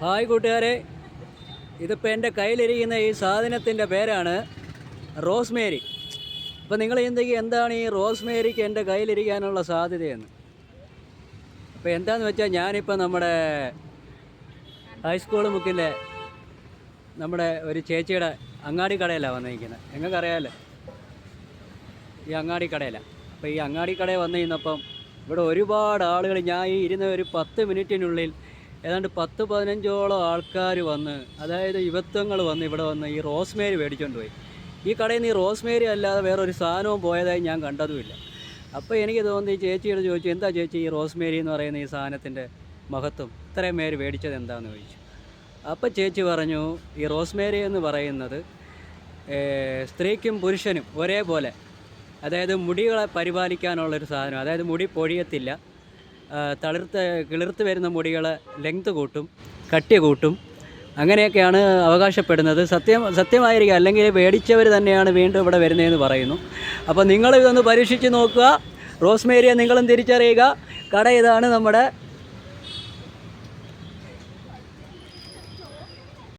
Hi കൂട്ടുകാരെ, ഇതിപ്പോൾ എൻ്റെ കയ്യിലിരിക്കുന്ന ഈ സാധനത്തിൻ്റെ പേരാണ് റോസ്മേരി. അപ്പോൾ നിങ്ങൾ ചിന്തിക്കുക, എന്താണ് ഈ റോസ്മേരിക്ക് എൻ്റെ കയ്യിലിരിക്കാനുള്ള സാധ്യതയെന്ന്. അപ്പോൾ എന്താണെന്ന് വെച്ചാൽ, ഞാനിപ്പോൾ നമ്മുടെ ഹൈസ്കൂൾ മുക്കിലെ നമ്മുടെ ഒരു ചേച്ചിയുടെ അങ്ങാടി കടയിലാണ് വന്നിരിക്കുന്നത്. നിങ്ങൾക്കറിയാമല്ലോ, ഈ അങ്ങാടി കടയിലാണ്. അപ്പോൾ ഈ അങ്ങാടി കടയിൽ വന്നു കഴിഞ്ഞപ്പം ഇവിടെ ഒരുപാട് ആളുകൾ, ഞാൻ ഈ ഇരുന്ന ഒരു 10 മിനിറ്റിനുള്ളിൽ ഏതാണ്ട് 10-15ഓളം ആൾക്കാർ വന്ന്, അതായത് യുവത്വങ്ങൾ വന്ന് ഇവിടെ വന്ന് ഈ റോസ്മേരി മേടിച്ചുകൊണ്ട് പോയി. ഈ കടയിൽ നിന്ന് ഈ റോസ്മേരി അല്ലാതെ വേറൊരു സാധനവും പോയതായി ഞാൻ കണ്ടതുമില്ല. അപ്പോൾ എനിക്ക് തോന്നി, ചേച്ചിയോട് ചോദിച്ചു, എന്താ ചേച്ചി ഈ റോസ്മേരി എന്ന് പറയുന്ന ഈ സാധനത്തിൻ്റെ മഹത്വം, ഇത്രയും പേര് മേടിച്ചത് എന്താണെന്ന് ചോദിച്ചു. അപ്പോൾ ചേച്ചി പറഞ്ഞു, ഈ റോസ്മേരി എന്ന് പറയുന്നത് സ്ത്രീക്കും പുരുഷനും ഒരേപോലെ, അതായത് മുടികളെ പരിപാലിക്കാനുള്ളൊരു സാധനം. അതായത് മുടി പൊഴിയത്തില്ല, കിളിർത്ത് വരുന്ന മുടികളെ ലെങ്ത് കൂട്ടും, കട്ടി കൂട്ടും, അങ്ങനെയൊക്കെയാണ് അവകാശപ്പെടുന്നത്. സത്യമായിരിക്കും, അല്ലെങ്കിൽ മേടിച്ചവർ തന്നെയാണ് വീണ്ടും ഇവിടെ വരുന്നതെന്ന് പറയുന്നു. അപ്പോൾ നിങ്ങൾ ഇതൊന്ന് പരീക്ഷിച്ച് നോക്കുക. റോസ്മേരിയെ നിങ്ങളും തിരിച്ചറിയുക. കട ഇതാണ്, നമ്മുടെ